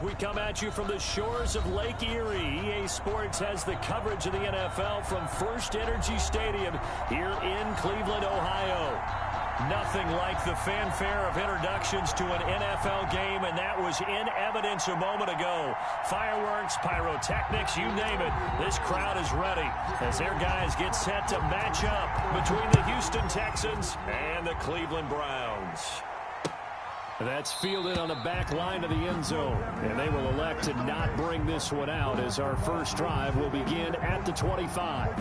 We come at you from the shores of Lake Erie. EA Sports has the coverage of the NFL from First Energy Stadium here in Cleveland, Ohio. Nothing like the fanfare of introductions to an NFL game, and that was in evidence a moment ago. Fireworks, pyrotechnics, you name it. This crowd is ready as their guys get set to match up between the Houston Texans and the Cleveland Browns. That's fielded on the back line of the end zone, and they will elect to not bring this one out as our first drive will begin at the 25.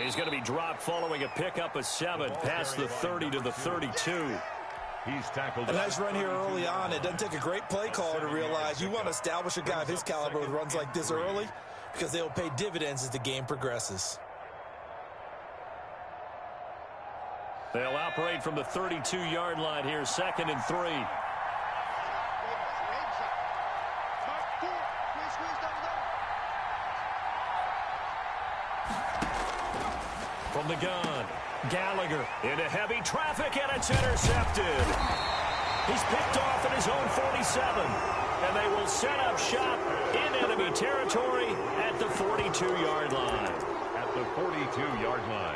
He's going to be dropped following a pickup of 7 past the 30 to the 32. He's tackled. A nice run here early on. It doesn't take a great play caller to realize you want to establish a guy of his caliber with runs like this early because they will pay dividends as the game progresses. They'll operate from the 32-yard line here, 2nd and 3. From the gun, Gallagher into heavy traffic, and it's intercepted. He's picked off at his own 47, and they will set up shop in enemy territory at the 42-yard line. At the 42-yard line.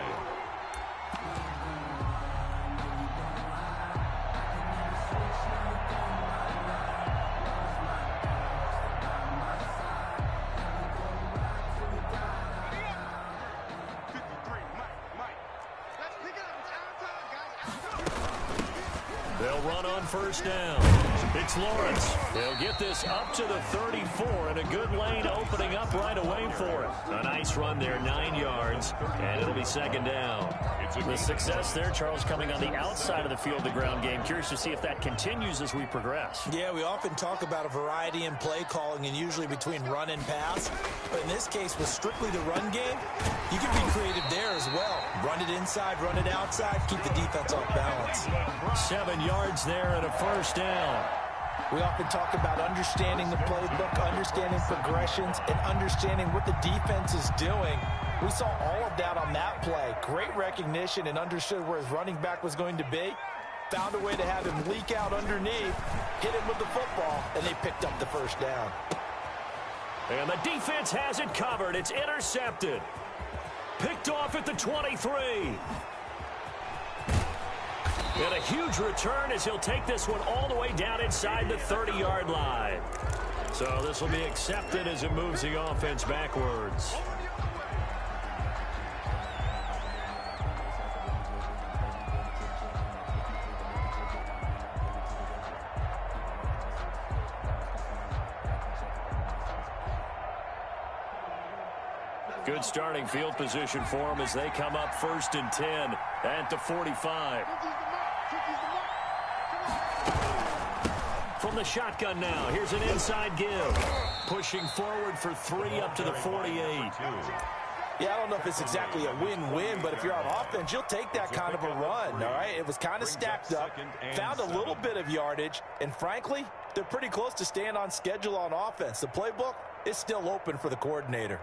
They'll run on first down. It's Lawrence. They'll get this up to the 34, and a good lane opening up right away for it. A nice run there, 9 yards, and it'll be 2nd down. The success there, Charles, coming on the outside of the field, the ground game. Curious to see if that continues as we progress. Yeah, we often talk about a variety in play calling and usually between run and pass. But in this case, with strictly the run game, you can be creative there as well. Run it inside, run it outside, keep the defense off balance. 7 yards there and a first down. We often talk about understanding the playbook, understanding progressions, and understanding what the defense is doing. We saw all of that on that play. Great recognition and understood where his running back was going to be. Found a way to have him leak out underneath, hit him with the football, and they picked up the first down. And the defense has it covered. It's intercepted. Picked off at the 23. And a huge return as he'll take this one all the way down inside the 30-yard line. So this will be accepted as it moves the offense backwards. Good starting field position for them as they come up 1st and 10 at the 45. From the shotgun now, here's an inside give. Pushing forward for 3 up to the 48. Yeah, I don't know if it's exactly a win-win, but if you're on offense, you'll take that kind of a run, all right? It was kind of stacked up, found a little bit of yardage, and frankly, they're pretty close to staying on schedule on offense. The playbook is still open for the coordinator.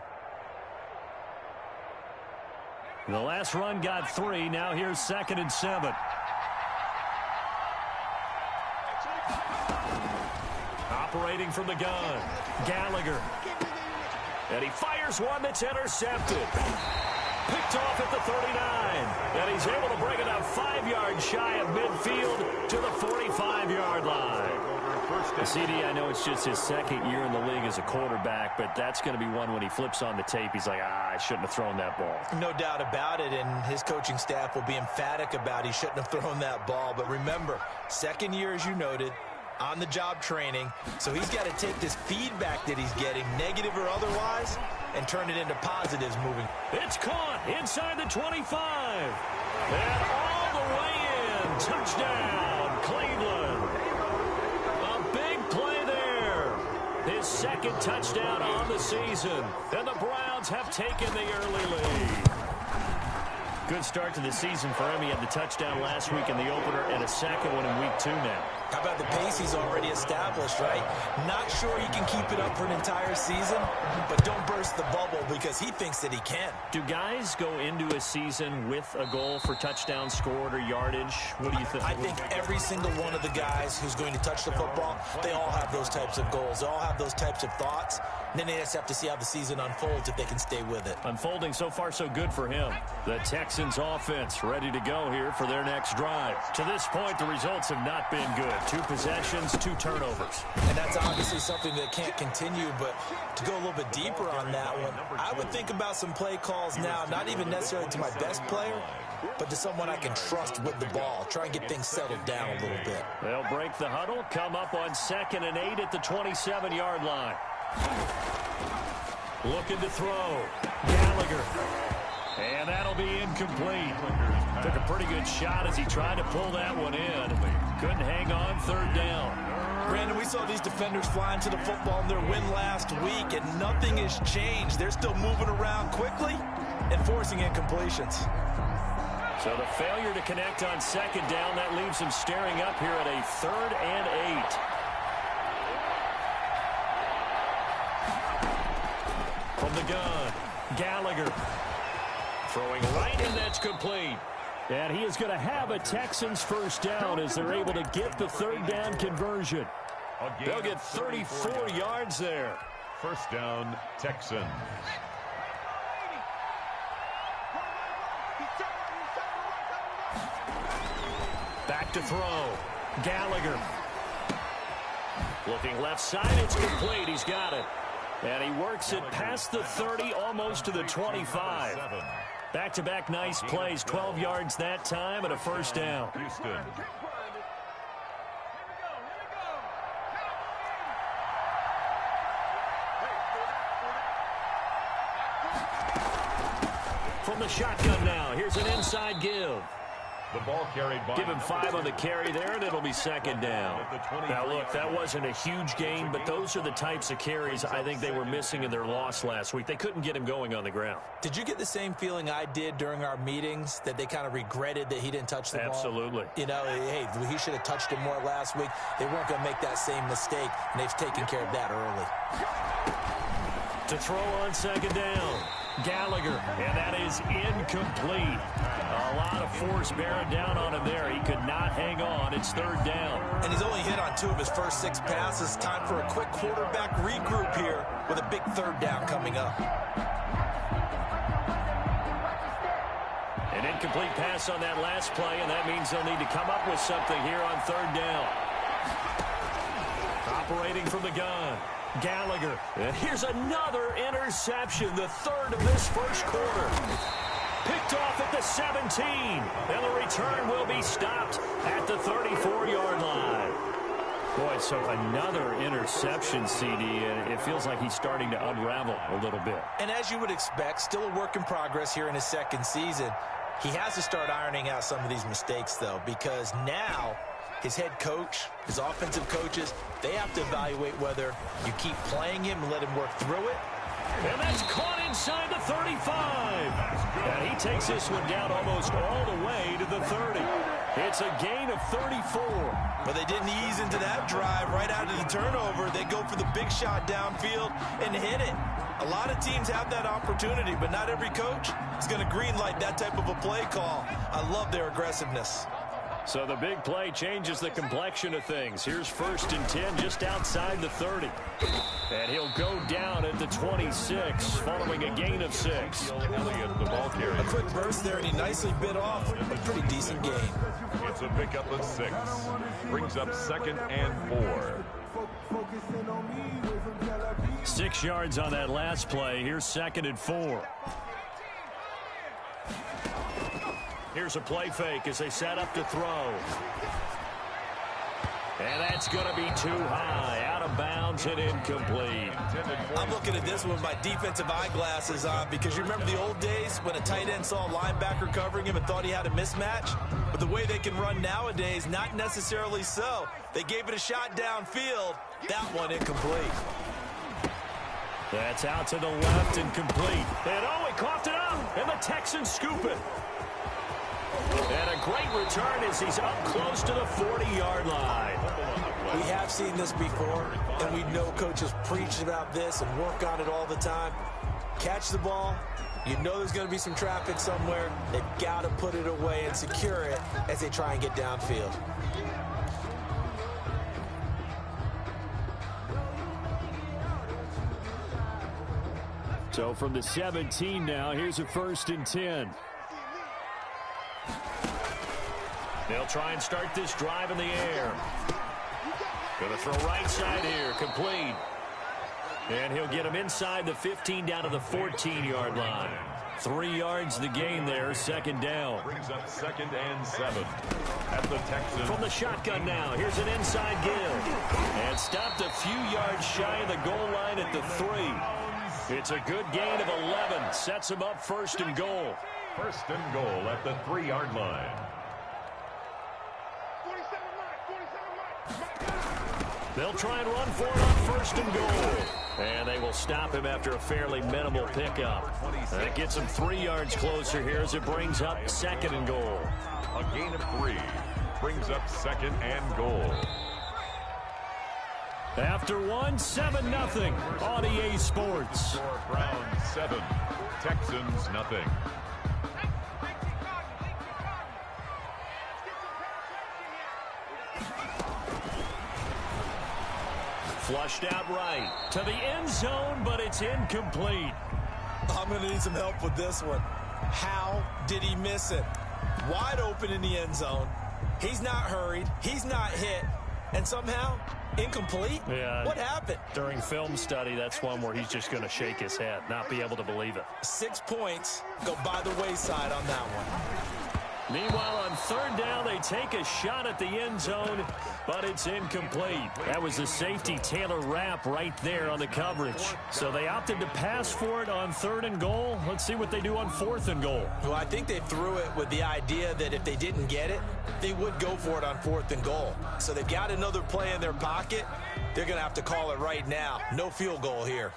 The last run got 3. Now here's 2nd and 7. Operating from the gun, Gallagher. And he fires one that's intercepted. Picked off at the 39. And he's able to bring it up 5 yards shy of midfield to the 45-yard line. CD, I know it's just his 2nd year in the league as a quarterback, but that's going to be one when he flips on the tape, he's like, I shouldn't have thrown that ball. No doubt about it, and his coaching staff will be emphatic about he shouldn't have thrown that ball. But remember, 2nd year, as you noted, on-the-job training, so he's got to take this feedback that he's getting, negative or otherwise, and turn it into positives moving. It's caught inside the 25. And all the way in. Touchdown, Cleveland. A big play His second touchdown on the season. And the Browns have taken the early lead. Good start to the season for him. He had the touchdown last week in the opener and a second one in week 2 now. How about the pace he's already established, right? Not sure he can keep it up for an entire season, but don't burst the bubble because he thinks that he can. Do guys go into a season with a goal for touchdowns scored or yardage? What do you think? I think every single one of the guys who's going to touch the football, they all have those types of goals. They all have those types of thoughts. And then they just have to see how the season unfolds if they can stay with it. Unfolding so far so good for him. The Texans offense ready to go here for their next drive. To this point, the results have not been good. 2 possessions, 2 turnovers. And that's obviously something that can't continue, but to go a little bit deeper on that one, I would think about some play calls now, not even necessarily to my best player, but to someone I can trust with the ball. Try and get things settled down a little bit. They'll break the huddle, come up on 2nd and 8 at the 27-yard line. Looking to throw. Gallagher. And that'll be incomplete. Took a pretty good shot as he tried to pull that one in. Couldn't hang on 3rd down. Brandon, we saw these defenders flying to the football in their win last week, and nothing has changed. They're still moving around quickly and forcing incompletions. So the failure to connect on 2nd down, that leaves him staring up here at a 3rd and 8. From the gun, Gallagher. Throwing right, and that's complete. And he is going to have a Texans first down as they're able to get the 3rd down conversion. They'll get 34 yards there. First down, Texans. Back to throw. Gallagher. Looking left side, it's complete. He's got it. And he works it past the 30, almost to the 25. Back-to-back nice plays, 12 yards that time and a first down. Houston. From the shotgun now, here's an inside give. The ball carried by. Give him 5 on the carry there, and it'll be 2nd down. Now, look, that wasn't a huge gain, but those are the types of carries I think they were missing in their loss last week. They couldn't get him going on the ground. Did you get the same feeling I did during our meetings, that they kind of regretted that he didn't touch the ball? Absolutely. You know, hey, he should have touched it more last week. They weren't going to make that same mistake, and they've taken care of that early. To throw on 2nd down. Gallagher, and that is incomplete. A lot of force bearing down on him there. He could not hang on. It's 3rd down. And he's only hit on 2 of his first 6 passes. Time for a quick quarterback regroup here with a big 3rd down coming up. An incomplete pass on that last play, and that means they'll need to come up with something here on 3rd down. Operating from the gun. Gallagher. And here's another interception, the 3rd of this first quarter. Picked off at the 17. And the return will be stopped at the 34-yard line. Boy, so another interception, CD, and it feels like he's starting to unravel a little bit. And as you would expect, still a work in progress here in his 2nd season. He has to start ironing out some of these mistakes, though, because now his head coach, his offensive coaches, they have to evaluate whether you keep playing him and let him work through it. And that's caught inside the 35. And he takes this one down almost all the way to the 30. It's a gain of 34. But they didn't ease into that drive right out of the turnover. They go for the big shot downfield and hit it. A lot of teams have that opportunity, but not every coach is going to greenlight that type of a play call. I love their aggressiveness. So the big play changes the complexion of things. Here's 1st and 10 just outside the 30. And he'll go down at the 26 following a gain of 6. Elliott, the ball carrier. A quick burst there, and he nicely bit off a pretty decent gain. It's a pickup of 6. Brings up 2nd and 4. 6 yards on that last play. Here's 2nd and 4. Here's a play fake as they set up to throw. And that's going to be too high. Out of bounds and incomplete. I'm looking at this one with my defensive eyeglasses on because you remember the old days when a tight end saw a linebacker covering him and thought he had a mismatch? But the way they can run nowadays, not necessarily so. They gave it a shot downfield. That one incomplete. That's out to the left and complete. And oh, he coughed it up, and the Texans scoop it. And a great return as he's up close to the 40-yard line. We have seen this before, and we know coaches preach about this and work on it all the time. Catch the ball. You know there's going to be some traffic somewhere. They've got to put it away and secure it as they try and get downfield. So from the 17 now, here's a 1st and 10. They'll try and start this drive in the air. Going to throw right side here, complete. And he'll get him inside the 15 down to the 14-yard line. 3 yards the gain there, 2nd down. Brings up 2nd and 7 at the Texans. From the shotgun now, here's an inside give. And stopped a few yards shy of the goal line at the 3. It's a good gain of 11. Sets him up 1st and goal. 1st and goal at the 3-yard line. They'll try and run for it on 1st and goal. And they will stop him after a fairly minimal pickup. That gets him 3 yards closer here as it brings up 2nd and goal. A gain of 3 brings up 2nd and goal. After 1, 7-0 on EA Sports. Browns 7, Texans nothing. Flushed out right to the end zone, but it's incomplete. I'm going to need some help with this one. How did he miss it? Wide open in the end zone. He's not hurried. He's not hit. And somehow, incomplete? Yeah. What happened? During film study, that's one where he's just going to shake his head, not be able to believe it. 6 points go by the wayside on that one. Meanwhile, on 3rd down, they take a shot at the end zone, but it's incomplete. That was the safety Taylor Rapp right there on the coverage. So they opted to pass for it on 3rd and goal. Let's see what they do on 4th and goal. Well, I think they threw it with the idea that if they didn't get it, they would go for it on 4th and goal. So they've got another play in their pocket. They're going to have to call it right now. No field goal here.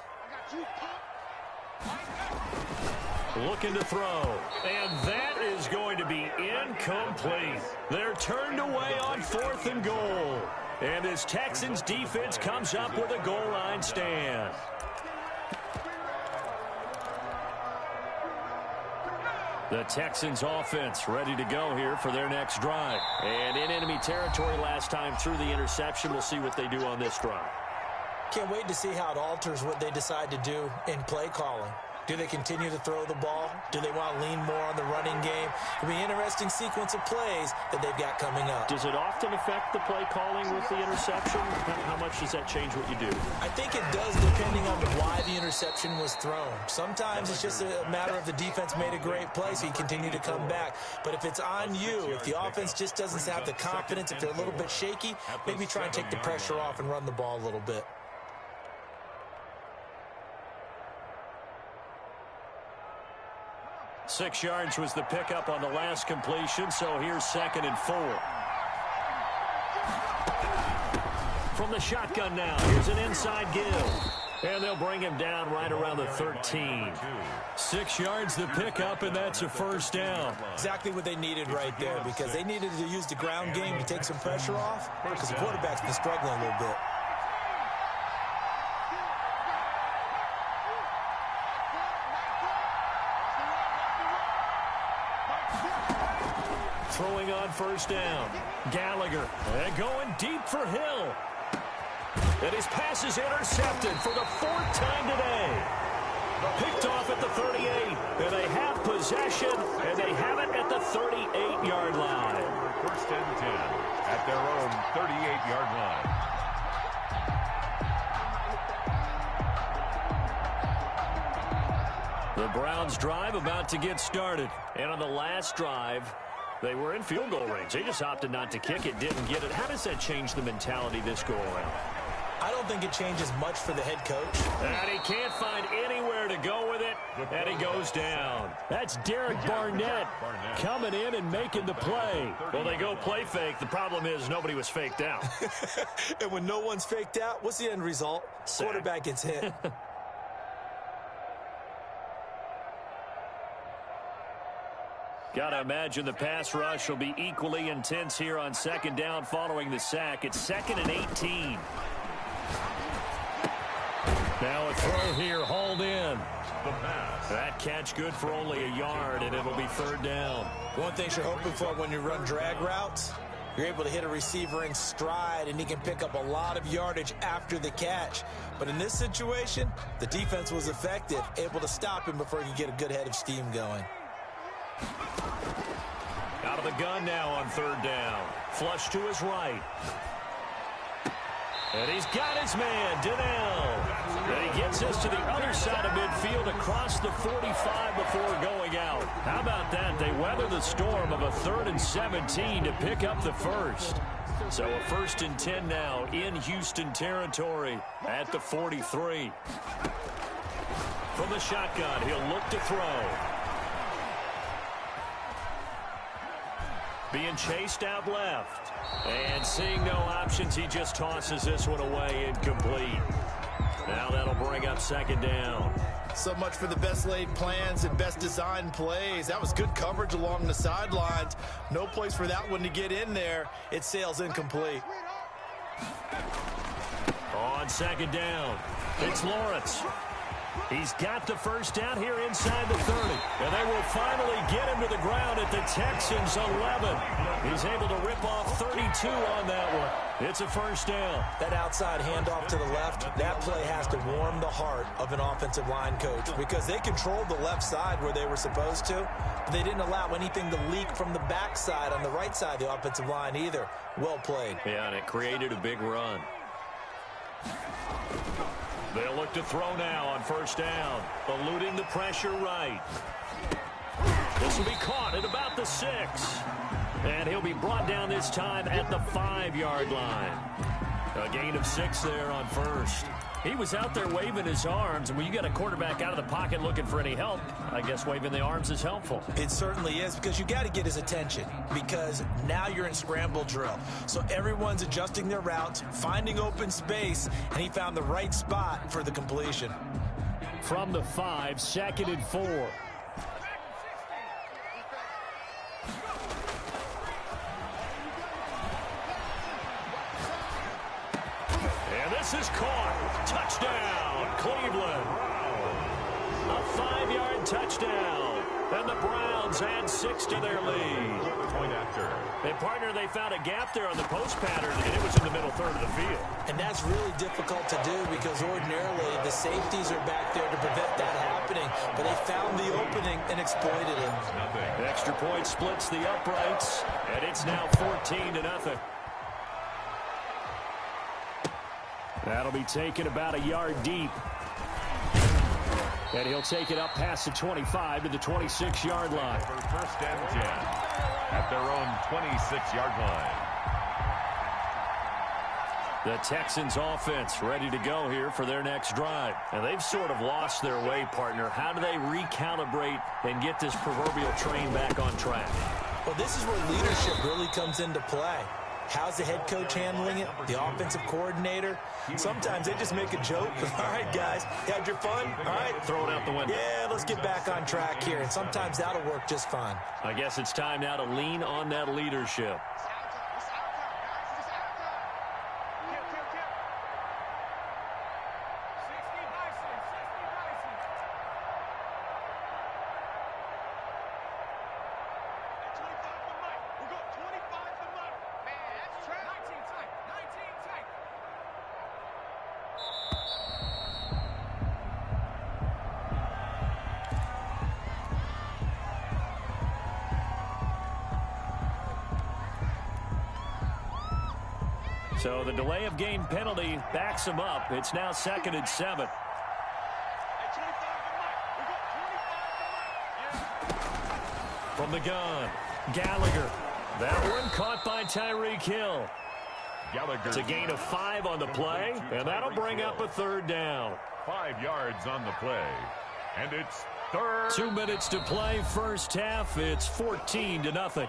Looking to throw, and that is going to be incomplete. They're turned away on 4th and goal. And this Texans defense comes up with a goal line stand. The Texans offense ready to go here for their next drive. And in enemy territory last time through the interception. We'll see what they do on this drive. Can't wait to see how it alters what they decide to do in play calling. Do they continue to throw the ball? Do they want to lean more on the running game? It'll be an interesting sequence of plays that they've got coming up. Does it often affect the play calling with the interception? How much does that change what you do? I think it does depending on why the interception was thrown. Sometimes it's just a matter of the defense made a great play, so you continue to come back. But if it's on you, if the offense just doesn't have the confidence, if they're a little bit shaky, maybe try and take the pressure off and run the ball a little bit. Six yards was the pickup on the last completion, so here's 2nd and 4. From the shotgun now, here's an inside give. And they'll bring him down right around the 13. 6 yards the pickup, and that's a 1st down. Exactly what they needed right there, because they needed to use the ground game to take some pressure off, because the quarterback's been struggling a little bit. Throwing on 1st down. Gallagher and going deep for Hill. And his pass is intercepted for the 4th time today. Picked off at the 38. And they have possession, and they have it at the 38-yard line. 1st and 10 at their own 38-yard line. The Browns drive about to get started. And on the last drive, they were in field goal range. They just opted not to kick it, didn't get it. How does that change the mentality this go around? I don't think it changes much for the head coach. And he can't find anywhere to go with it, and he goes down. That's Derek Barnett coming in and making the play. Well, they go play fake. The problem is nobody was faked out. And when no one's faked out, what's the end result? Sack. Quarterback gets hit. Got to imagine the pass rush will be equally intense here on second down following the sack. It's 2nd and 18. Now a throw here, hauled in. That catch good for only a yard, and it'll be 3rd down. One thing you're hoping for when you run drag routes, you're able to hit a receiver in stride, and he can pick up a lot of yardage after the catch. But in this situation, the defense was effective, able to stop him before he could get a good head of steam going. Out of the gun now on 3rd down. Flush to his right. And he's got his man, Donnell. And he gets this to the other side of midfield across the 45 before going out. How about that? They weather the storm of a 3rd and 17 to pick up the first. So a 1st and 10 now in Houston territory at the 43. From the shotgun, he'll look to throw. Being chased out left. And seeing no options, he just tosses this one away, incomplete. Now that'll bring up 2nd down. So much for the best laid plans and best designed plays. That was good coverage along the sidelines. No place for that one to get in there. It sails incomplete. On 2nd down, it's Lawrence. He's got the first down here inside the 30. And they will finally get him to the ground at the Texans' 11. He's able to rip off 32 on that one. It's a 1st down. That outside handoff to the left, that play has to warm the heart of an offensive line coach because they controlled the left side where they were supposed to, but they didn't allow anything to leak from the backside on the right side of the offensive line either. Well played. Yeah, and it created a big run. They'll look to throw now on 1st down, eluding the pressure right. This will be caught at about the 6. And he'll be brought down this time at the 5-yard line. A gain of 6 there on 1st. He was out there waving his arms, and when you got a quarterback out of the pocket looking for any help, I guess waving the arms is helpful. It certainly is, because you got to get his attention, because now you're in scramble drill. So everyone's adjusting their routes, finding open space, and he found the right spot for the completion. From the 5, 2nd and 4. This is caught. Touchdown, Cleveland. A 5-yard touchdown. And the Browns add 6 to their lead. Point after. And, partner, they found a gap there on the post pattern, and it was in the middle 3rd of the field. And that's really difficult to do because ordinarily the safeties are back there to prevent that happening. But they found the opening and exploited it. Extra point splits the uprights, and it's now 14-0. That'll be taken about a yard deep. And he'll take it up past the 25 to the 26-yard line. For 1st and 10 at their own 26-yard line. The Texans offense ready to go here for their next drive. And they've sort of lost their way, partner. How do they recalibrate and get this proverbial train back on track? Well, this is where leadership really comes into play. How's the head coach handling it? The offensive coordinator? Sometimes they just make a joke. All right, guys, you had your fun? All right. Throw it out the window. Yeah, let's get back on track here. And sometimes that'll work just fine. I guess it's time now to lean on that leadership. So the delay of game penalty backs him up. It's now 2nd and 7. From the gun, Gallagher. That one caught by Tyreek Hill. Gallagher. It's a gain of 5 on the play, and that'll bring up a 3rd down. 5 yards on the play. And it's 3rd. 2 minutes to play, first half. It's 14-0.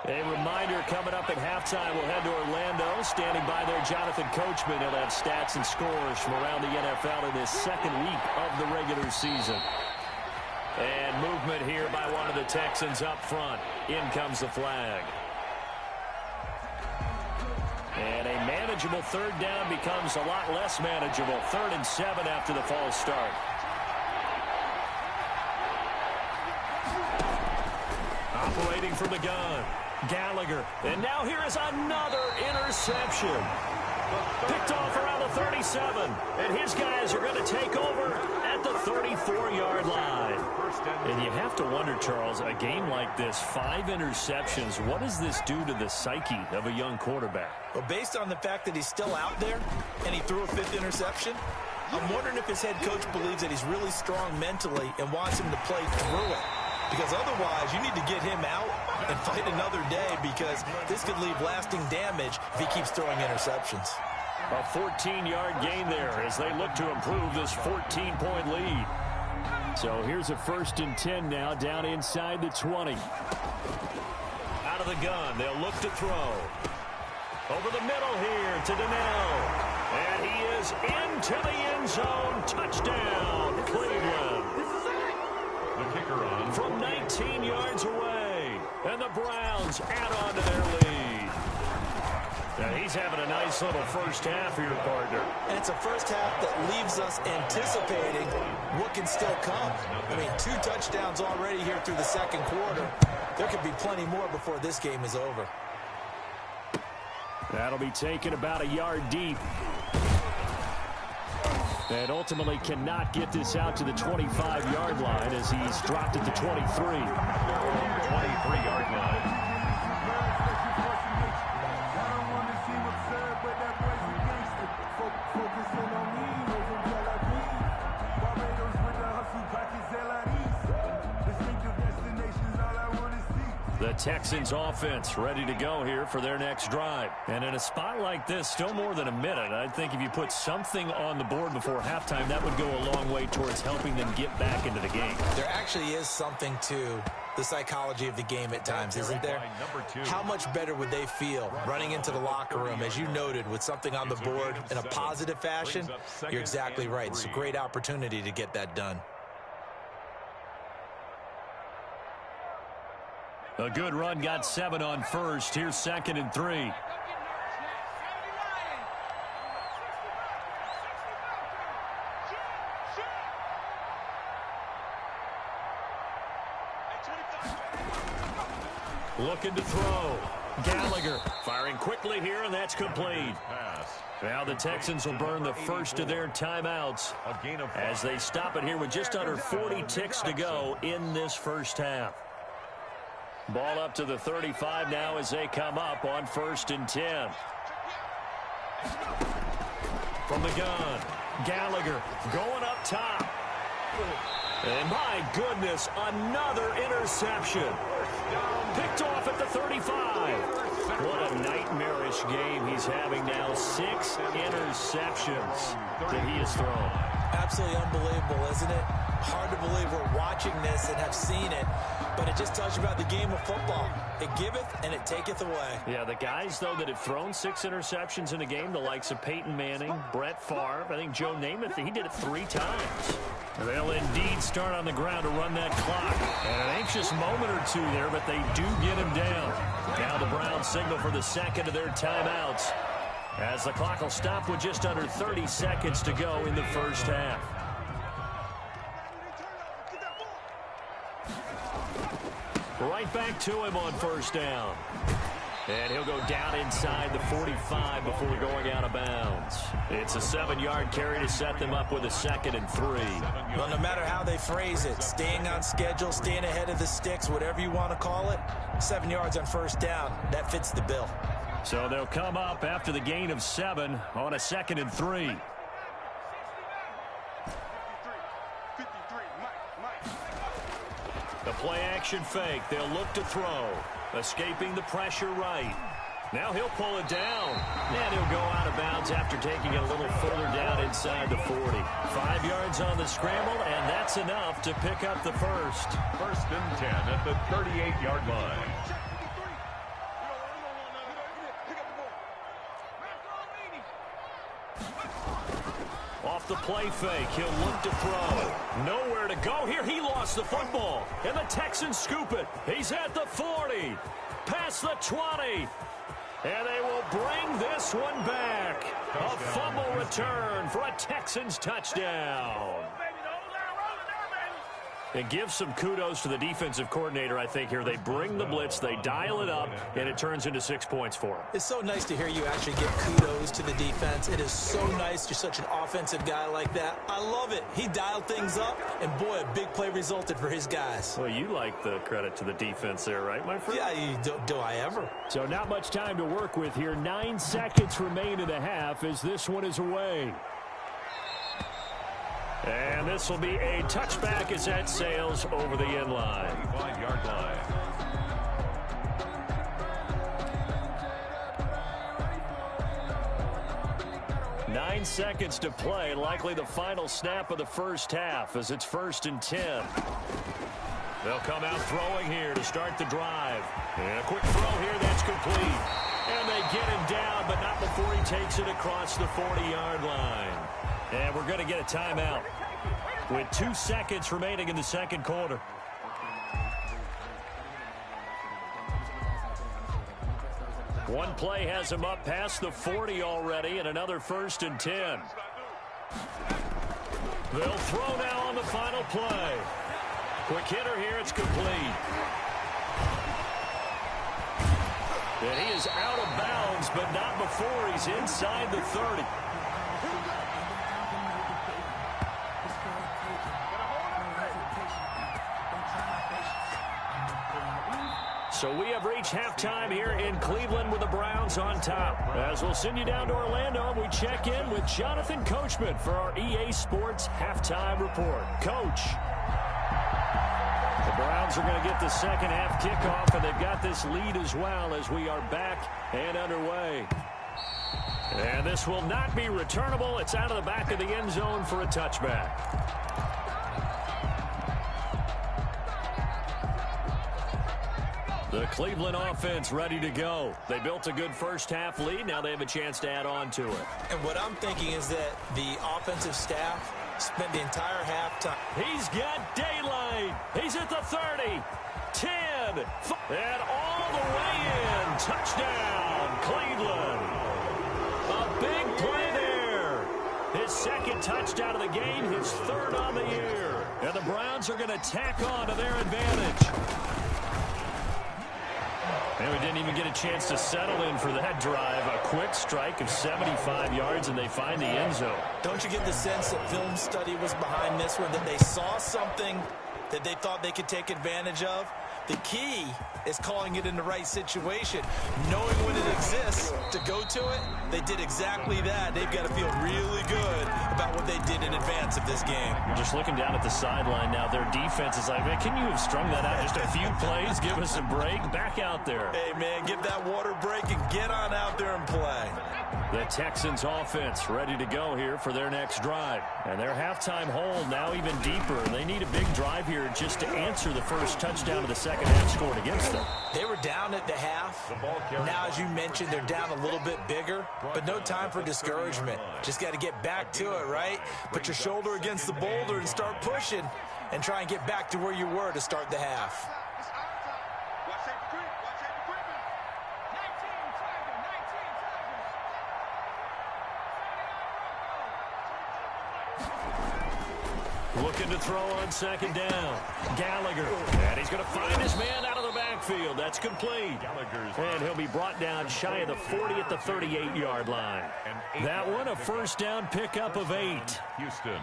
A reminder coming up at halftime, we'll head to Orlando. Standing by there, Jonathan Coachman. He'll have stats and scores from around the NFL in this second week of the regular season. And movement here by one of the Texans up front. In comes the flag. And a manageable third down becomes a lot less manageable. 3rd and 7 after the false start. Operating from the gun. Gallagher. And now here is another interception. Picked off around the 37. And his guys are going to take over at the 34-yard line. And you have to wonder, Charles, a game like this, 5 interceptions, what does this do to the psyche of a young quarterback? Well, based on the fact that he's still out there and he threw a 5th interception, I'm wondering if his head coach believes that he's really strong mentally and wants him to play through it. Because otherwise, you need to get him out and fight another day, because this could leave lasting damage if he keeps throwing interceptions. A 14-yard gain there as they look to improve this 14-point lead. So here's a 1st and 10 now, down inside the 20. Out of the gun, they'll look to throw. Over the middle here to Donnell. And he is into the end zone. Touchdown, Cleveland. The kicker on From 19 yards away. And the Browns add on to their lead. Now he's having a nice little first half here, partner. And it's a first half that leaves us anticipating what can still come. I mean, 2 touchdowns already here through the second quarter. There could be plenty more before this game is over. That'll be taken about a yard deep. And ultimately cannot get this out to the 25-yard line as he's dropped at the 23. 23-yard line. The Texans offense ready to go here for their next drive. And in a spot like this, still more than a minute, I think if you put something on the board before halftime, that would go a long way towards helping them get back into the game. There actually is something to the psychology of the game at times, isn't there? How much better would they feel running into the locker room, as you noted, with something on the board in a positive fashion? You're exactly right. It's a great opportunity to get that done. A good run, got 7 on first. Here's 2nd and 3. Looking to throw. Gallagher firing quickly here, and that's complete. Now the Texans will burn the first of their timeouts as they stop it here with just under 40 ticks to go in this first half. Ball up to the 35 now as they come up on 1st and 10. From the gun, Gallagher going up top. And my goodness, another interception. Picked off at the 35. What a nightmarish game he's having now. 6 interceptions that he has thrown. Absolutely unbelievable, isn't it? Hard to believe we're watching this and have seen it, but it just tells you about the game of football. It giveth and it taketh away. Yeah, the guys, though, that have thrown 6 interceptions in a game, the likes of Peyton Manning, Brett Favre, I think Joe Namath, he did it 3 times. They'll indeed start on the ground to run that clock. And an anxious moment or two there, but they do get him down. Now the Browns signal for the second of their timeouts, as the clock will stop with just under 30 seconds to go in the first half. Right back to him on 1st down. And he'll go down inside the 45 before going out of bounds. It's a 7-yard carry to set them up with a 2nd and 3. Well, no matter how they phrase it, staying on schedule, staying ahead of the sticks, whatever you want to call it, 7 yards on 1st down, that fits the bill. So they'll come up after the gain of 7 on a 2nd and 3. The play action fake. They'll look to throw. Escaping the pressure right. Now he'll pull it down. And he'll go out of bounds after taking it a little further down inside the 40. 5 yards on the scramble, and that's enough to pick up the first. 1st and 10 at the 38-yard line. the play fake. He'll look to throw. Nowhere to go here. He lost the football. And the Texans scoop it. He's at the 40. Past the 20. And they will bring this one back. A fumble return for a Texans touchdown. And give some kudos to the defensive coordinator, I think, here. They bring the blitz, they dial it up, and it turns into 6 points for them. It's so nice to hear you actually give kudos to the defense. It is so nice. You're such an offensive guy like that. I love it. He dialed things up, and boy, a big play resulted for his guys. Well, you like the credit to the defense there, right, my friend? Yeah, do I ever? So not much time to work with here. 9 seconds remain in the half as this one is away. And this will be a touchback as that sails over the end line. 5-yard line. Nine seconds to play, likely the final snap of the first half as it's 1st and 10. They'll come out throwing here to start the drive. And a quick throw here, that's complete. And they get him down, but not before he takes it across the 40-yard line. And we're going to get a timeout with 2 seconds remaining in the second quarter. One play has him up past the 40 already, and another 1st and 10. They'll throw now on the final play. Quick hitter here, it's complete. And he is out of bounds, but not before he's inside the 30. So we have reached halftime here in Cleveland with the Browns on top. As we'll send you down to Orlando, we check in with Jonathan Coachman for our EA Sports Halftime Report. Coach. The Browns are going to get the second half kickoff, and they've got this lead as well as we are back and underway. And this will not be returnable. It's out of the back of the end zone for a touchback. The Cleveland offense ready to go. They built a good first half lead. Now they have a chance to add on to it. And what I'm thinking is that the offensive staff spent the entire halftime. He's got daylight. He's at the 30, 10, and all the way in. Touchdown, Cleveland. A big play there. His second touchdown of the game, his 3rd on the year. And the Browns are going to tack on to their advantage. And we didn't even get a chance to settle in for that drive. A quick strike of 75 yards, and they find the end zone. Don't you get the sense that film study was behind this one, that they saw something that they thought they could take advantage of? The key is calling it in the right situation. Knowing when it exists to go to it, they did exactly that. They've got to feel really good about what they did in advance of this game. Just looking down at the sideline now, their defense is like, man, can you have strung that out just a few plays? Give us a break. Back out there. Hey, man, give that water break and get on out there and play. The Texans offense ready to go here for their next drive. And their halftime hold now even deeper. They need a big drive here just to answer the first touchdown of the second half scored against them. They were down at the half. Now, as you mentioned, they're down a little bit bigger, but no time for discouragement. Just got to get back to it, right? Put your shoulder against the boulder and start pushing and try and get back to where you were to start the half. Looking to throw on second down. Gallagher. And he's going to find his man out of the backfield. That's complete. And he'll be brought down shy of the 40 at the 38-yard line. That one, a first down pickup of 8. Houston.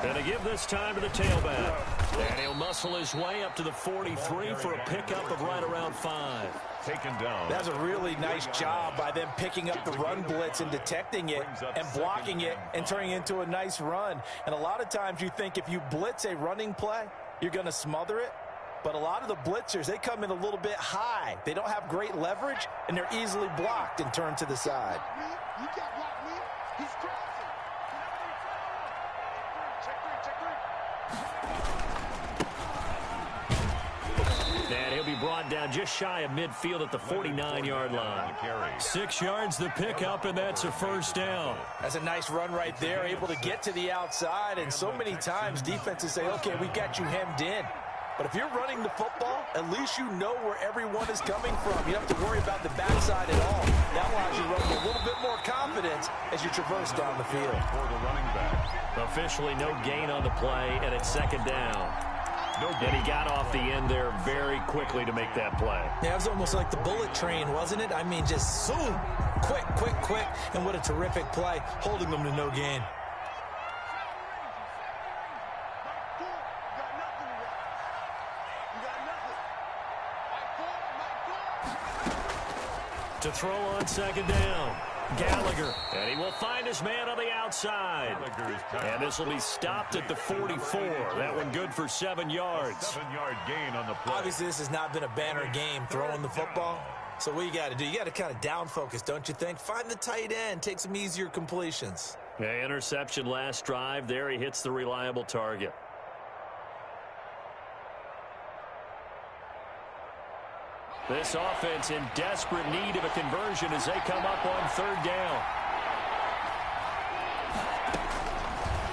And to give this time to the tailback. And he'll muscle his way up to the 43 for a pickup of right around 5. Taken down. That's a really nice job by them picking up the run blitz and detecting it and blocking it and turning it into a nice run. And a lot of times you think if you blitz a running play, you're going to smother it. But a lot of the blitzers, they come in a little bit high. They don't have great leverage, and they're easily blocked and turned to the side. You can't block me. He's crossing. And he'll be brought down just shy of midfield at the 49-yard line. 6 yards the pickup, and that's a first down. That's a nice run right there, able to get to the outside. And so many times defenses say, okay, we got you hemmed in. But if you're running the football, at least you know where everyone is coming from. You don't have to worry about the backside at all. That allows you to run with a little bit more confidence as you traverse down the field. For the running back. Officially no gain on the play, and it's second down. And he got off the end there very quickly to make that play. Yeah, it was almost like the bullet train, wasn't it? I mean, just zoom, quick, quick, quick. And what a terrific play, holding them to no gain. To throw on second down, Gallagher. And he will find his man on the outside. And this will be stopped at the 44. That one good for 7 yards. 7-yard gain on the play. Obviously, this has not been a banner game throwing the football. So what you got to do, you got to kind of down focus, don't you think? Find the tight end, take some easier completions. Yeah, interception last drive. There he hits the reliable target. This offense in desperate need of a conversion as they come up on third down.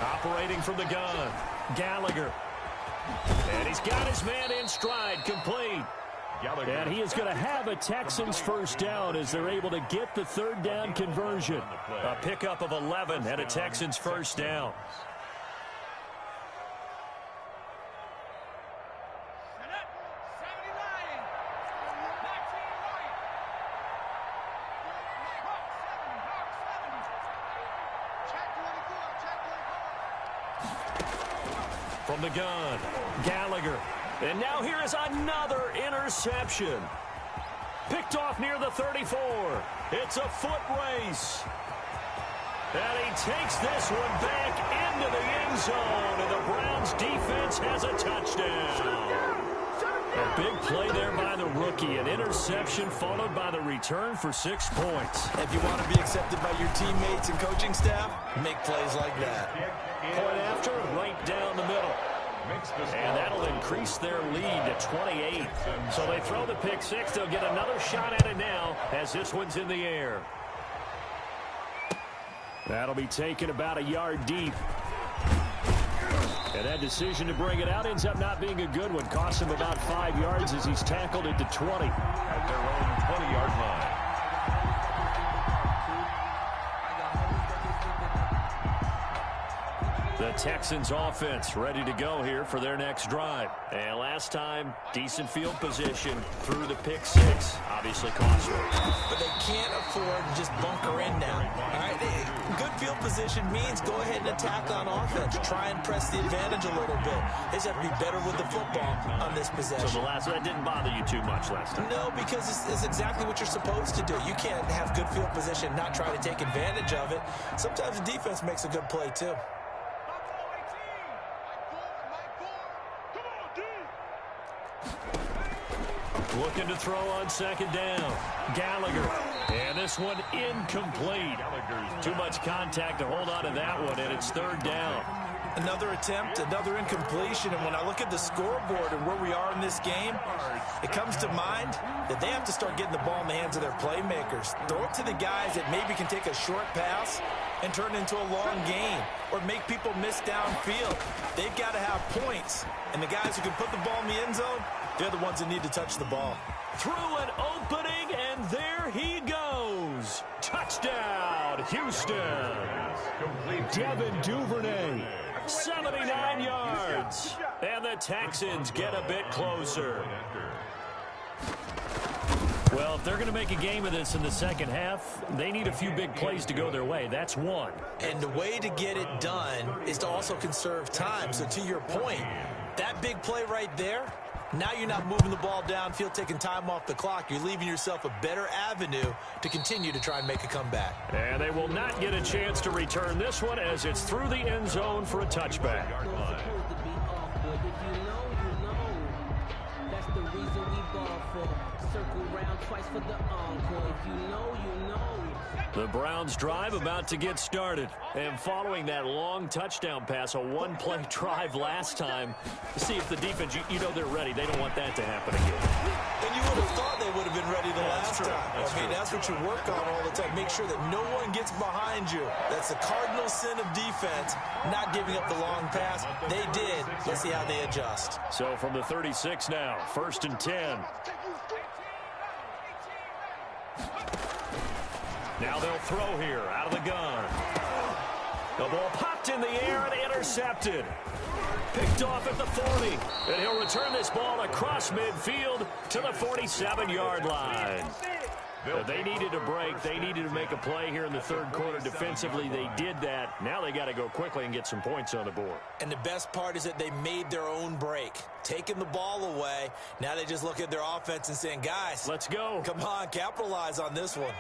Operating from the gun, Gallagher. And he's got his man in stride, complete. Gallagher. And he is going to have a Texans first down as they're able to get the third down conversion. A pickup of 11 and a Texans first down. From the gun, Gallagher. And now here is another interception. Picked off near the 34. It's a foot race. And he takes this one back into the end zone. And the Browns defense has a touchdown. A big play there by the rookie. An interception followed by the return for 6 points. If you want to be accepted by your teammates and coaching staff, make plays like that. Point after, right down the middle. And that'll increase their lead to 28. So they throw the pick six. They'll get another shot at it now as this one's in the air. That'll be taken about a yard deep. And that decision to bring it out ends up not being a good one. Costs him about 5 yards as he's tackled it to 20. At their own 20-yard line. The Texans offense ready to go here for their next drive. And last time, decent field position through the pick six. Obviously costly. But they can't afford to just bunker in now. All right, good field position means go ahead and attack on offense. Try and press the advantage a little bit. They just have to be better with the football on this possession. So that didn't bother you too much last time? No, because it's exactly what you're supposed to do. You can't have good field position, not try to take advantage of it. Sometimes the defense makes a good play, too. Looking to throw on second down. Gallagher. And this one incomplete. Too much contact to hold on to that one, and it's third down. Another attempt, another incompletion, and when I look at the scoreboard and where we are in this game, it comes to mind that they have to start getting the ball in the hands of their playmakers. Throw it to the guys that maybe can take a short pass and turn it into a long gain or make people miss downfield. They've got to have points, and the guys who can put the ball in the end zone, they're the ones that need to touch the ball. Through an opening, and there he goes. Touchdown, Houston. Devin Duvernay, 79 yards. And the Texans get a bit closer. Well, if they're going to make a game of this in the second half, they need a few big plays to go their way. That's one. And the way to get it done is to also conserve time. So to your point, that big play right there, now you're not moving the ball downfield, taking time off the clock. You're leaving yourself a better avenue to continue to try and make a comeback. And they will not get a chance to return this one as it's through the end zone for a touchback. That's the reason we ball for. Circle round twice for the encore. If you know, you know. The Browns drive about to get started. And following that long touchdown pass, a one-play drive last time, to see if the defense, you know they're ready. They don't want that to happen again. And you would have thought they would have been ready the last time. That's what you work on all the time. Make sure that no one gets behind you. That's the cardinal sin of defense, not giving up the long pass. They did. Let's see how they adjust. So from the 36 now, 1st and 10. Now they'll throw here out of the gun. The ball popped in the air and intercepted. Picked off at the 40. And he'll return this ball across midfield to the 47-yard line. They needed a break. They needed to make a play here in the third quarter defensively. They did that. Now they got to go quickly and get some points on the board. And the best part is that they made their own break. Taking the ball away. Now they just look at their offense and saying, guys, let's go. Come on, capitalize on this one.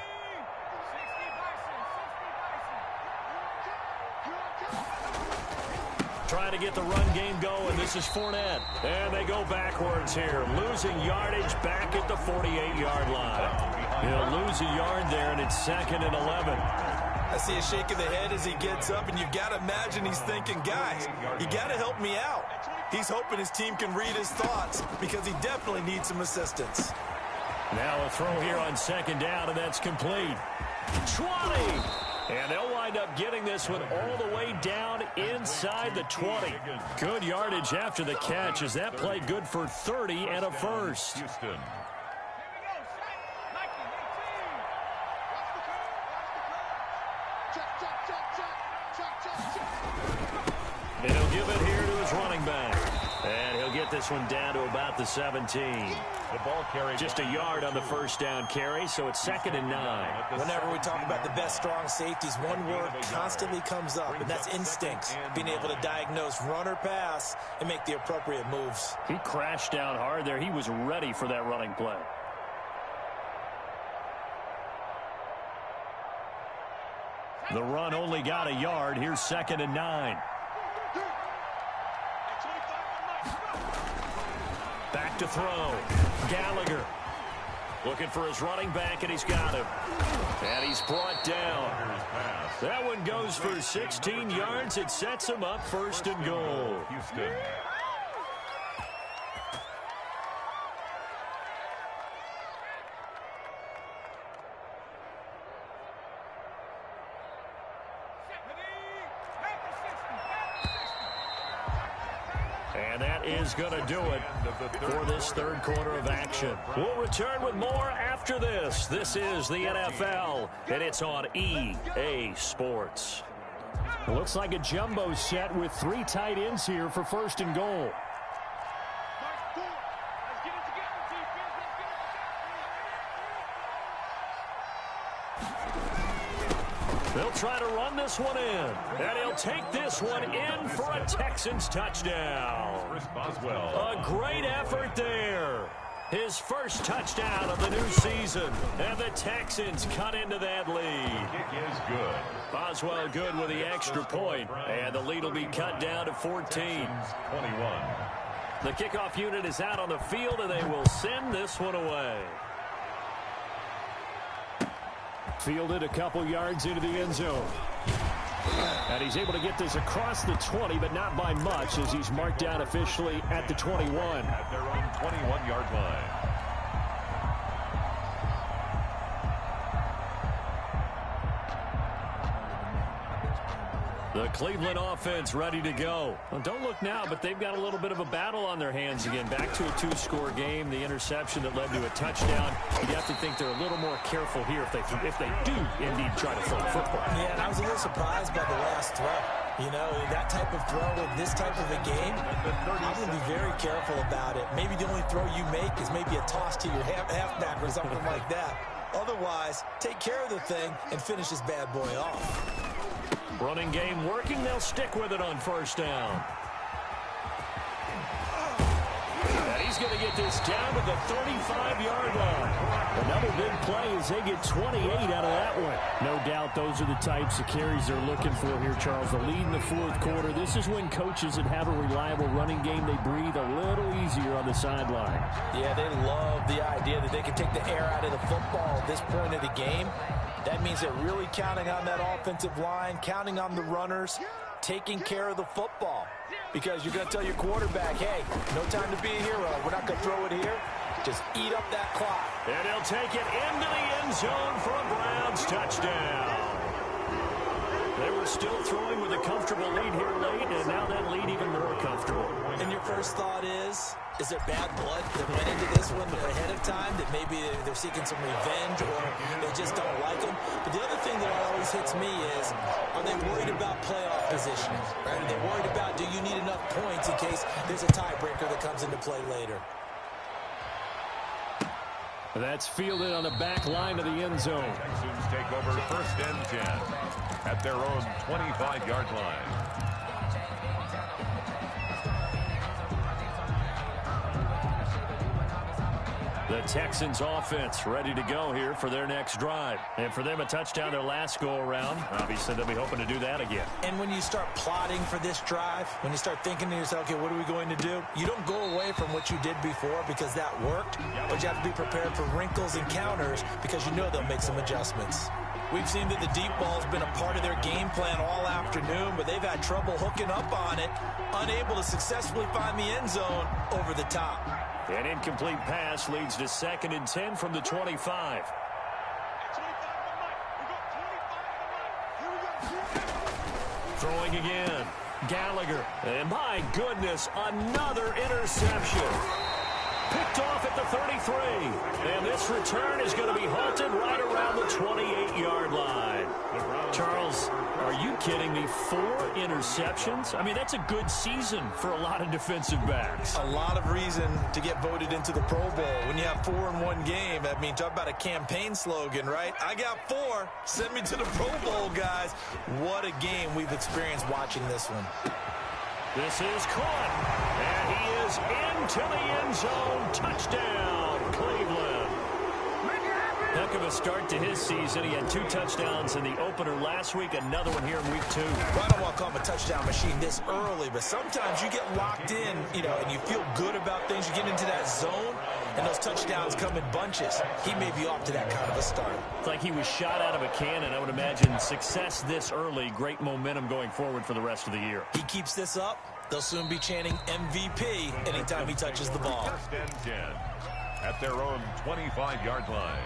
Trying to get the run game going. This is Fournette. And they go backwards here. Losing yardage back at the 48-yard line. He'll lose a yard there, and it's 2nd and 11. I see a shake of the head as he gets up, and you've got to imagine he's thinking, guys, you got to help me out. He's hoping his team can read his thoughts because he definitely needs some assistance. Now a throw here on 2nd down, and that's complete. 20! And they'll wind up getting this one all the way down inside the 20. Good yardage after the catch. Is that play good for 30 and a first? Houston. And he'll give it here to his running back. And he'll get this one down to about the 17. The ball carried just a yard on the first down carry, so it's 2nd and 9. Whenever we talk about the best strong safeties, one word constantly comes up, and that's instinct. Being able to diagnose run or pass and make the appropriate moves. He crashed down hard there. He was ready for that running play. The run only got a yard. Here's 2nd and 9. Back to throw. Gallagher looking for his running back, and he's got him. And he's brought down. That one goes for 16 yards. It sets him up 1st and goal. Houston. And that is going to do it for this third quarter of action. We'll return with more after this. This is the NFL, and it's on EA Sports. It looks like a jumbo set with 3 tight ends here for 1st and goal. They'll try to run this one in, and he'll take this one in for a Texans touchdown. A great effort there. His first touchdown of the new season, and the Texans cut into that lead. Kick is good. Boswell good with the extra point, and the lead will be cut down to 14. 21. The kickoff unit is out on the field, and they will send this one away. Fielded a couple yards into the end zone. And he's able to get this across the 20, but not by much, as he's marked down officially at the 21. At their own 21-yard line. The Cleveland offense ready to go. Well, don't look now, but they've got a little bit of a battle on their hands again. Back to a 2-score game. The interception that led to a touchdown. You have to think they're a little more careful here if they do indeed try to throw the football. Yeah, and I was a little surprised by the last throw. You know, that type of throw in this type of a game, I'm going to be very careful about it. Maybe the only throw you make is maybe a toss to your halfback or something like that. Otherwise, take care of the thing and finish this bad boy off. Running game working. They'll stick with it on 1st down. And He's going to get this down to the 35-yard line. Another big play as they get 28 out of that one. No doubt those are the types of carries they're looking for here, Charles. The lead in the fourth quarter. This is when coaches that have a reliable running game, they breathe a little easier on the sideline. Yeah, they love the idea that they can take the air out of the football at this point of the game. That means they're really counting on that offensive line, counting on the runners, taking care of the football. Because you're going to tell your quarterback, hey, no time to be a hero. We're not going to throw it here. Just eat up that clock. And he'll take it into the end zone for a Browns touchdown. They were still throwing with a comfortable lead here late, and now that lead even more comfortable. And your first thought is there bad blood that went into this one ahead of time, that maybe they're seeking some revenge or they just don't like them? But the other thing that always hits me is, are they worried about playoff positioning? Right? Are they worried about, do you need enough points in case there's a tiebreaker that comes into play later? That's fielded on the back line of the end zone. Texans take over first and 10 at their own 25-yard line. The Texans offense ready to go here for their next drive. And for them, a touchdown their last go-around. Obviously, they'll be hoping to do that again. And when you start plotting for this drive, when you start thinking to yourself, okay, what are we going to do? You don't go away from what you did before because that worked, but you have to be prepared for wrinkles and counters because you know they'll make some adjustments. We've seen that the deep ball's been a part of their game plan all afternoon, but they've had trouble hooking up on it, unable to successfully find the end zone over the top. An incomplete pass leads to 2nd and 10 from the 25. Throwing again. Gallagher. And my goodness, another interception. Picked off at the 33. And this return is going to be halted right around the 28-yard line. Charles, are you kidding me? 4 interceptions? I mean, that's a good season for a lot of defensive backs. A lot of reason to get voted into the Pro Bowl. When you have 4 in one game, I mean, talk about a campaign slogan, right? I got 4. Send me to the Pro Bowl, guys. What a game we've experienced watching this one. This is caught, and he is into the end zone. Touchdown, Cleveland. Heck of a start to his season. He had 2 touchdowns in the opener last week, another one here in week 2. Well, I don't want to call him a touchdown machine this early, but sometimes you get locked in, and you feel good about things. You get into that zone, and those touchdowns come in bunches. He may be off to that kind of a start. It's like he was shot out of a cannon. I would imagine success this early, great momentum going forward for the rest of the year. He keeps this up, they'll soon be chanting MVP anytime he touches the ball. First and 10 at their own 25-yard line.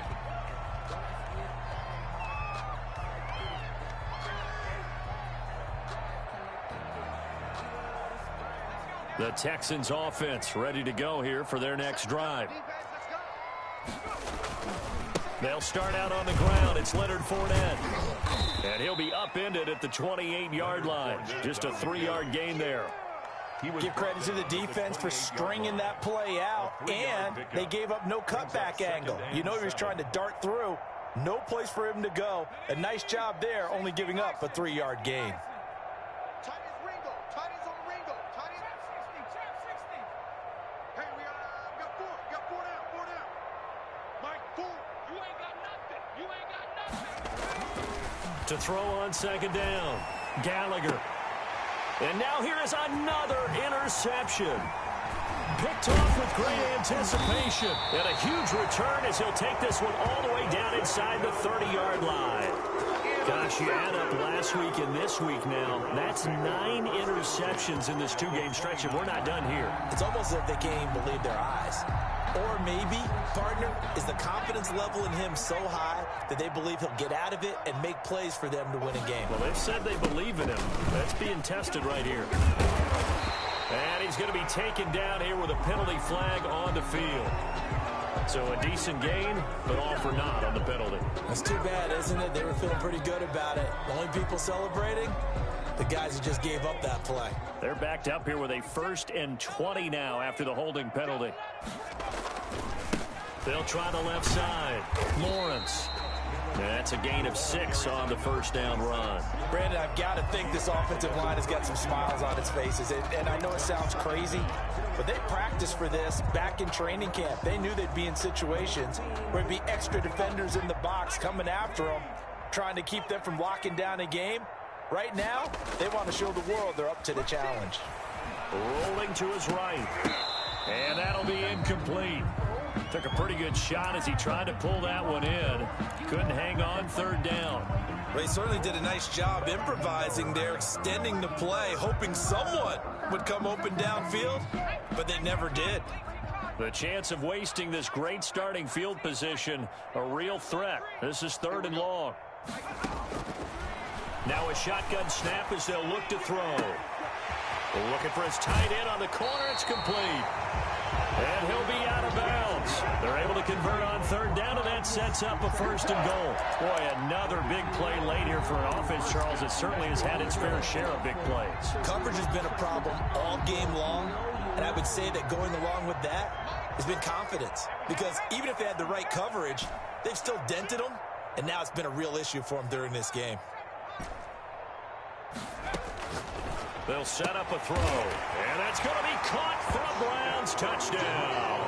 The Texans offense ready to go here for their next drive. They'll start out on the ground. It's Leonard Fournette. And he'll be upended at the 28-yard line. Just a 3-yard gain there. Give credit to the defense for stringing that play out, and they gave up no cutback angle. You know he was trying to dart through. No place for him to go. A nice job there, only giving up a 3-yard gain. To throw on 2nd down, Gallagher. And now here is another interception. Picked off with great anticipation. And a huge return as he'll take this one all the way down inside the 30-yard line. Gosh, you add up last week and this week now. That's 9 interceptions in this 2-game stretch, and we're not done here. It's almost as if they can't even believe their eyes. Or maybe, partner, is the confidence level in him so high that they believe he'll get out of it and make plays for them to win a game. Well, they've said they believe in him. That's being tested right here. And he's going to be taken down here with a penalty flag on the field. So a decent gain, but all for naught on the penalty. That's too bad, isn't it? They were feeling pretty good about it. The only people celebrating, the guys who just gave up that play. They're backed up here with a 1st and 20 now after the holding penalty. They'll try the left side. Lawrence. That's a gain of 6 on the first down run. Brandon, I've got to think this offensive line has got some smiles on its faces. And I know it sounds crazy, but they practiced for this back in training camp. They knew they'd be in situations where there'd be extra defenders in the box coming after them, trying to keep them from locking down a game. Right now, they want to show the world they're up to the challenge. Rolling to his right. And that'll be incomplete. Took a pretty good shot as he tried to pull that one in. Couldn't hang on third down. Well, he certainly did a nice job improvising there, extending the play, hoping someone would come open downfield, but they never did. The chance of wasting this great starting field position, a real threat. This is 3rd and long. Now a shotgun snap as they'll look to throw. Looking for his tight end on the corner. It's complete. And he'll be out of bounds. They're able to convert on 3rd down, and that sets up a 1st and goal. Boy, another big play late here for an offense, Charles, that certainly has had its fair share of big plays. Coverage has been a problem all game long, and I would say that going along with that has been confidence. Because even if they had the right coverage, they've still dented them, and now it's been a real issue for them during this game. They'll set up a throw, and that's going to be caught for a Browns touchdown.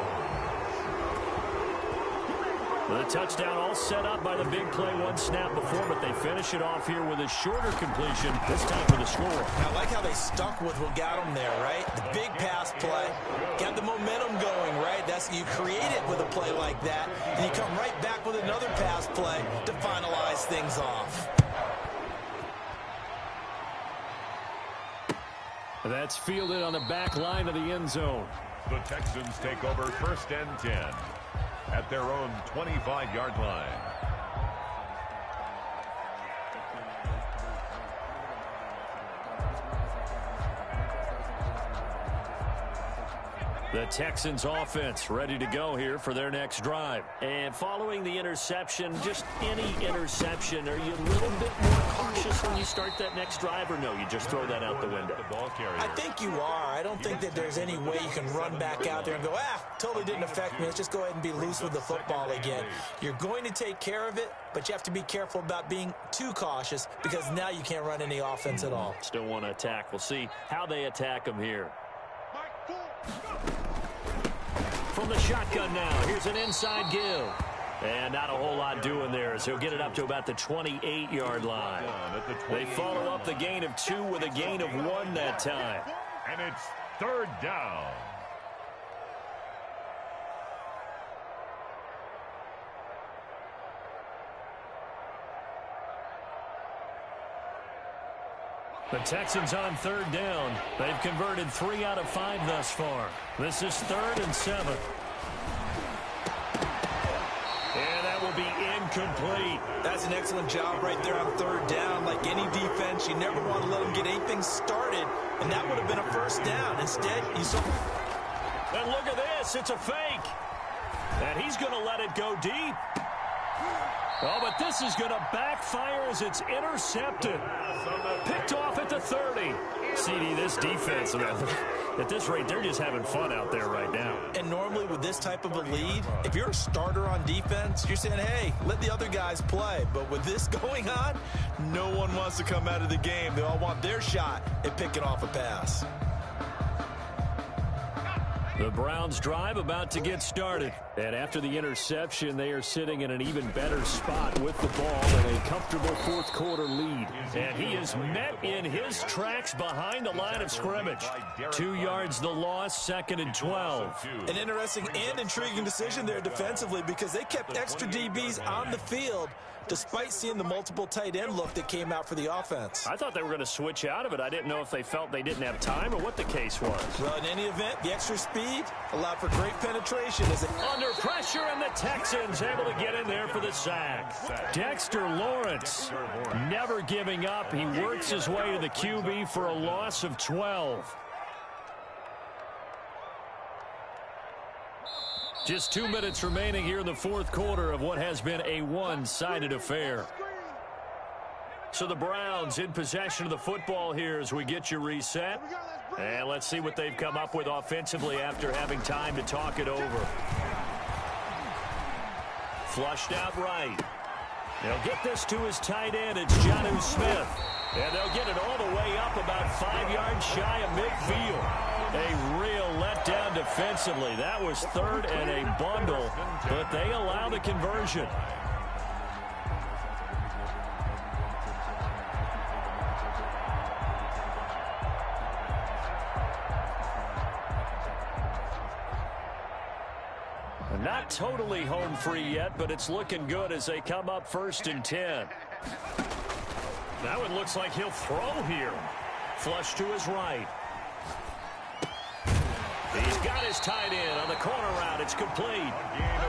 The touchdown all set up by the big play one snap before, but they finish it off here with a shorter completion, this time for the score. I like how they stuck with what got them there, right? The big pass play, got the momentum going, right? You create it with a play like that, and you come right back with another pass play to finalize things off. That's fielded on the back line of the end zone. The Texans take over 1st and 10 at their own 25-yard line. The Texans offense ready to go here for their next drive. And following the interception, just any interception, are you a little bit more cautious when you start that next drive, or no, you just throw that out the window? I think you are. I don't think that there's any way you can run back out there and go, totally didn't affect me. Let's just go ahead and be loose with the football again. You're going to take care of it, but you have to be careful about being too cautious because now you can't run any offense at all. Still want to attack. We'll see how they attack them here. From the shotgun now, here's an inside give. And not a whole lot doing there, so he'll get it up to about the 28-yard line. They follow up the gain of 2 with a gain of 1 that time. And it's 3rd down. The Texans on 3rd down. They've converted 3 out of 5 thus far. This is 3rd and 7. And that will be incomplete. That's an excellent job right there on 3rd down. Like any defense, you never want to let them get anything started, and that would have been a 1st down. Instead, you saw... And look at this. It's a fake. And he's going to let it go deep. Oh, but this is going to backfire as it's intercepted. Picked off at the 30. CD, this defense, at this rate, they're just having fun out there right now. And normally with this type of a lead, if you're a starter on defense, you're saying, hey, let the other guys play. But with this going on, no one wants to come out of the game. They all want their shot at picking off a pass. The Browns drive about to get started. And after the interception, they are sitting in an even better spot with the ball and a comfortable 4th quarter lead. And he is met in his tracks behind the line of scrimmage. 2 yards the loss, 2nd and 12. An interesting and intriguing decision there defensively because they kept extra DBs on the field despite seeing the multiple tight end look that came out for the offense. I thought they were going to switch out of it. I didn't know if they felt they didn't have time or what the case was. Well, in any event, the extra speed allowed for great penetration. Under pressure, and the Texans able to get in there for the sack. Dexter Lawrence never giving up. He works his way to the QB for a loss of 12. Just 2 minutes remaining here in the 4th quarter of what has been a one-sided affair. So the Browns in possession of the football here as we get you reset. And let's see what they've come up with offensively after having time to talk it over. Flushed out right. They'll get this to his tight end. It's Jonnu Smith. And they'll get it all the way up about 5 yards shy of midfield. A real letdown defensively. That was third and a bundle, but they allow the conversion. Not totally home free yet, but it's looking good as they come up 1st and 10. That one looks like he'll throw here. Flush to his right. He's got his tight end on the corner route. It's complete.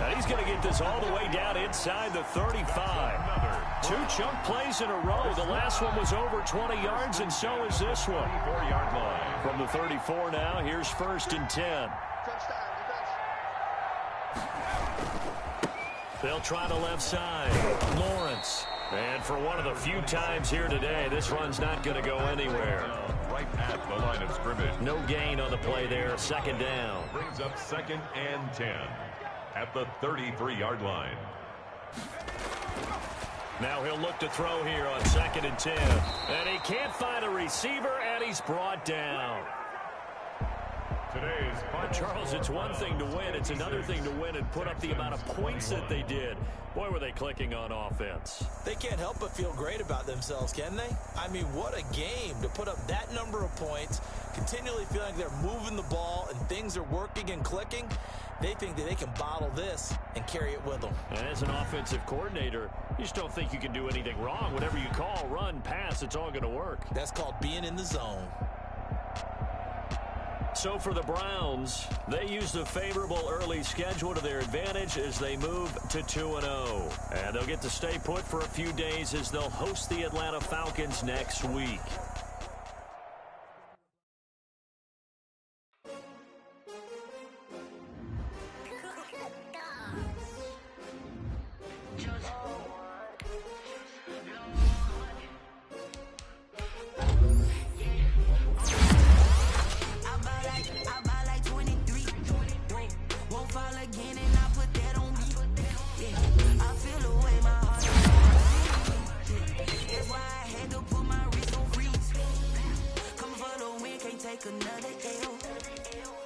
And he's going to get this all the way down inside the 35. 2 chunk plays in a row. The last one was over 20 yards, and so is this one. 34-yard line. From the 34 now, here's 1st and 10. They'll try the left side. Lawrence. And for one of the few times here today, this run's not going to go anywhere. Right at the line of scrimmage. No gain on the play there. 2nd down. Brings up 2nd and 10 at the 33-yard line. Now he'll look to throw here on 2nd and 10. And he can't find a receiver, and he's brought down. Today's Charles, it's one thing to win. It's another thing to win and put up the amount of points that they did. Boy, were they clicking on offense. They can't help but feel great about themselves, can they? I mean, what a game to put up that number of points, continually feeling like they're moving the ball and things are working and clicking. They think that they can bottle this and carry it with them. And as an offensive coordinator, you just don't think you can do anything wrong. Whatever you call, run, pass, it's all going to work. That's called being in the zone. So for the Browns, they use the favorable early schedule to their advantage as they move to 2-0. And they'll get to stay put for a few days as they'll host the Atlanta Falcons next week. Another L.